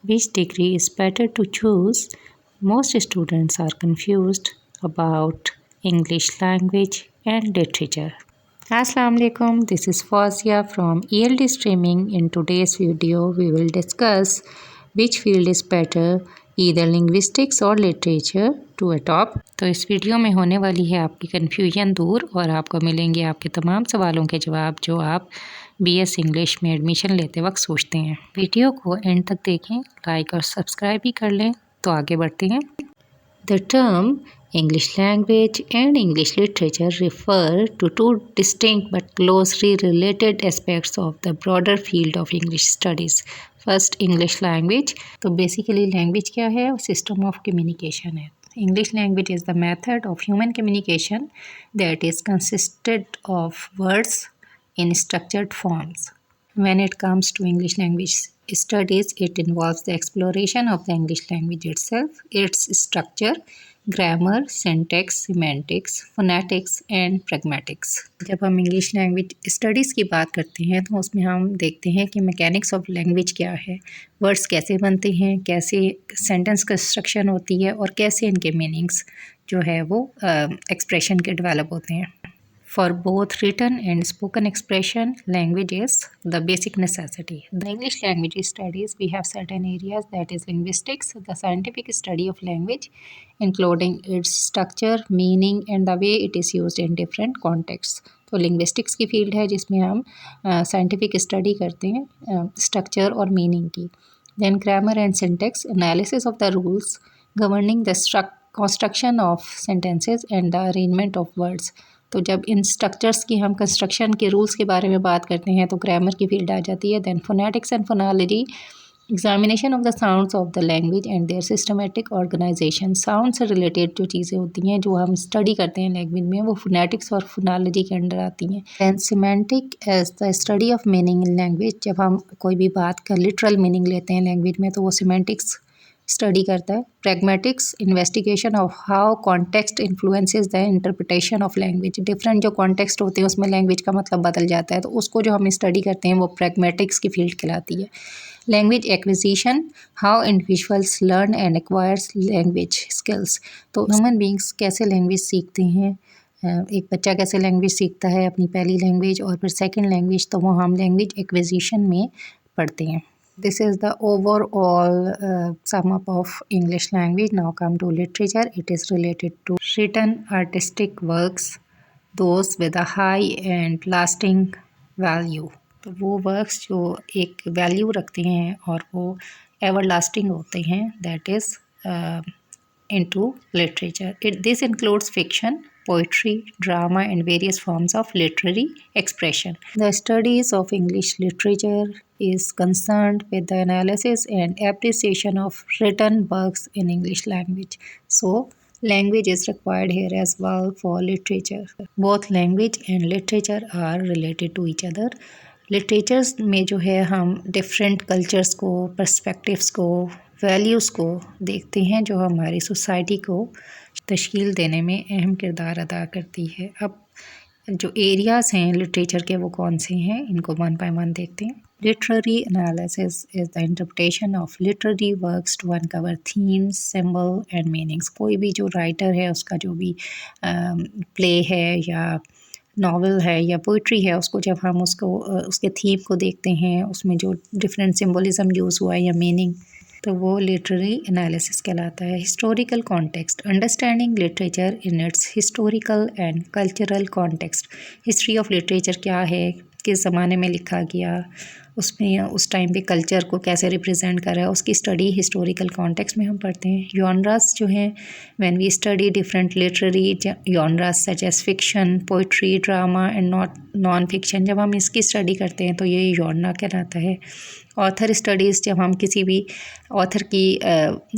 Which degree is better to choose? Most students are confused about English language and literature. Assalamu alaikum, this is Fazia from ELD Streaming. In today's video, we will discuss which field is better, either linguistics or literature to adopt. तो इस video में होने वाली है आपकी confusion दूर और आपको मिलेंगे आपके तमाम सवालों के जवाब जो आप BS इंग्लिश में एडमिशन लेते वक्त सोचते हैं। वीडियो को एंड तक देखें, लाइक और सब्सक्राइब भी कर लें। तो आगे बढ़ते हैं। The term English language and English literature refer to two distinct but closely related aspects of the broader field of English studies. First, English language. तो basically language क्या है? System of communication है। English language is the method of human communication that is consisted of words in structured forms. When it comes to English language studies, it involves the exploration of the English language itself, its structure, grammar, syntax, semantics, phonetics and pragmatics. जब हम English language studies की बात करते हैं तो उसमें हम देखते हैं कि मैकेनिक्स ऑफ लैंग्वेज क्या है, वर्ड्स कैसे बनते हैं, कैसे सेंटेंस कंस्ट्रक्शन होती है और कैसे इनके मीनिंग्स जो है वो एक्सप्रेशन के डेवलप होते हैं। For both written and spoken expression, language is the basic necessity. The English language studies, we have certain areas, that is linguistics, the scientific study of language, including its structure, meaning and the way it is used in different contexts. तो linguistics की field है जिसमें हम scientific study करते हैं structure और meaning की. Then grammar and syntax, analysis of the rules governing the construction of sentences and the arrangement of words. तो जब इन स्ट्रक्चर्स की हम कंस्ट्रक्शन के रूल्स के बारे में बात करते हैं तो ग्रामर की फील्ड आ जाती है। Then phonetics and phonology, examination of the sounds of the language and their systematic organisation. Sound से रिलेटेड जो चीज़ें होती हैं जो हम स्टडी करते हैं लैंग्वेज में, वो फोनेटिक्स और फोनोलॉजी के अंडर आती हैं। Then semantic as the study of meaning in language, जब हम कोई भी बात का लिटरल मीनिंग लेते हैं लैंग्वेज में तो वो सिमेंटिक्स स्टडी करता है। Pragmatics, investigation of how context influences the interpretation of language. Different जो कॉन्टेक्स्ट होते हैं उसमें लैंग्वेज का मतलब बदल जाता है, तो उसको जो हम स्टडी करते हैं वो प्रैग्मेटिक्स की फील्ड कहलाती है। Language acquisition, how individuals learn and acquires language skills. तो ह्यूमन बींग्स कैसे लैंग्वेज सीखते हैं, एक बच्चा कैसे लैंग्वेज सीखता है, अपनी पहली लैंग्वेज और फिर सेकेंड लैंग्वेज, तो वो हम लैंग्वेज एक्विजिशन में पढ़ते हैं। This is the overall sum up of English language. Now come to literature. It is related to written artistic works, those with a high and lasting value. तो वो works जो एक value रखते हैं और वो everlasting होते हैं, that is into literature. This includes fiction, poetry, drama and various forms of literary expression. The studies of English literature is concerned with the analysis and appreciation of written works in English language. So, language is required here as well for literature. Both language and literature are related to each other. Literatures में जो है हम different cultures को, perspectives को, values को देखते हैं जो हमारी सोसाइटी को तश्कील देने में अहम किरदार अदा करती है। अब जो एरियाज़ हैं लिटरेचर के वो कौन से हैं, इनको वन बाय वन देखते हैं। Literary analysis is the interpretation of literary works to uncover themes, symbol and meanings. कोई भी जो राइटर है उसका जो भी प्ले है या नॉवल है या पोइट्री है, उसको जब हम उसको उसके थीम को देखते हैं, उसमें जो डिफरेंट सिंबलिज्म यूज़ हुआ है या मीनिंग, तो वो लिटरेरी एनालिसिस कहलाता है। Historical context, understanding literature in its historical and cultural context. History of literature क्या है, किस ज़माने में लिखा गया, उसमें उस टाइम पे कल्चर को कैसे रिप्रेजेंट कर रहा है, उसकी स्टडी हिस्टोरिकल कॉन्टेक्स्ट में हम पढ़ते हैं। जॉनरास जो हैं, when we study different literary genres such as fiction, poetry, drama and non fiction, जब हम इसकी स्टडी करते हैं तो ये जॉनरा कहलाता है। ऑथर स्टडीज़, जब हम किसी भी ऑथर की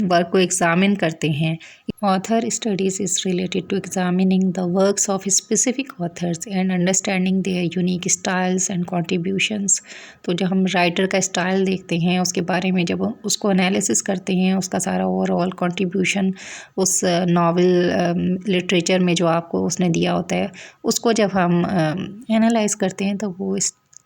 वर्क को एग्ज़ामिन करते हैं। Author studies is related to examining the works of specific authors and understanding their unique styles and contributions. तो जब हम राइटर का स्टाइल देखते हैं, उसके बारे में जब उसको एनालिसिस करते हैं, उसका सारा ओवरऑल कॉन्ट्रीब्यूशन उस नावल लिटरेचर में जो आपको उसने दिया होता है, उसको जब हम एनालाइज करते हैं तो वो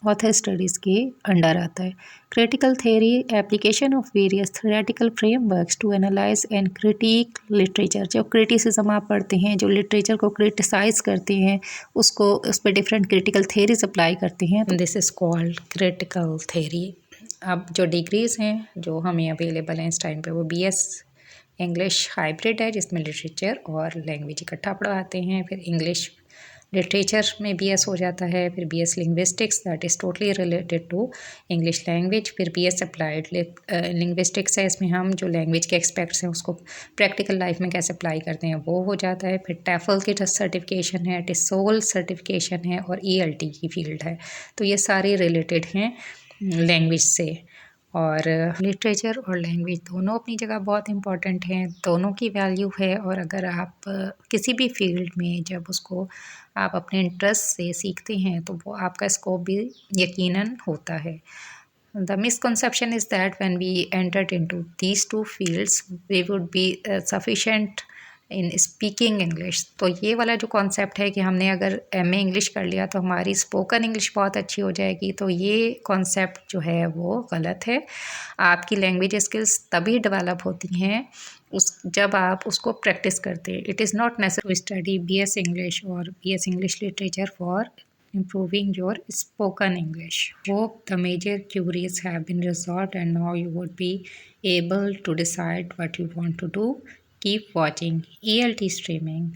ऑथर स्टडीज़ के अंडर आता है। Critical theory application of various theoretical frameworks to analyse and critique literature. जो क्रिटिसिज्म आप पढ़ते हैं, जो लिटरेचर को क्रिटिसाइज करते हैं, उसको उस पर डिफरेंट क्रिटिकल थ्योरीज अप्लाई करते हैं, this is called critical theory. अब जो डिग्रीज़ हैं जो हमें अवेलेबल हैं इस टाइम पे, वो BS इंग्लिश हाइब्रिड है, जिसमें लिटरेचर और लैंग्वेज इकट्ठा पढ़ाते हैं। फिर इंग्लिश लिटरेचर में BS हो जाता है। फिर BS linguistics, that is totally related to English language. फिर BS अप्लाइड लिंग्विस्टिक्स है, इसमें हम जो लैंग्वेज के एक्सपेक्ट्स हैं उसको प्रैक्टिकल लाइफ में कैसे अप्लाई करते हैं वो हो जाता है। फिर टैफल की सर्टिफिकेशन है, टिसोल सर्टिफिकेशन है और ELT की फील्ड है। तो ये सारे रिलेटेड हैं लैंग्वेज से। और लिटरेचर और लैंग्वेज दोनों अपनी जगह बहुत इम्पॉर्टेंट हैं, दोनों की वैल्यू है। और अगर आप किसी भी फील्ड में जब उसको आप अपने इंटरेस्ट से सीखते हैं तो वो आपका स्कोप भी यकीनन होता है। The misconception is that when we entered into these two fields, we would be sufficient in speaking English. तो ये वाला जो कॉन्सेप्ट है कि हमने अगर MA इंग्लिश कर लिया तो हमारी स्पोकन इंग्लिश बहुत अच्छी हो जाएगी, तो ये कॉन्सेप्ट जो है वो गलत है। आपकी लैंग्वेज स्किल्स तभी डेवलप होती हैं जब आप उसको प्रैक्टिस करते हैं। It is not necessary to study BS English और BS English literature for improving your spoken English. Hope the major queries have been resolved and now you would be able to decide what you want to do. Keep watching ELT streaming.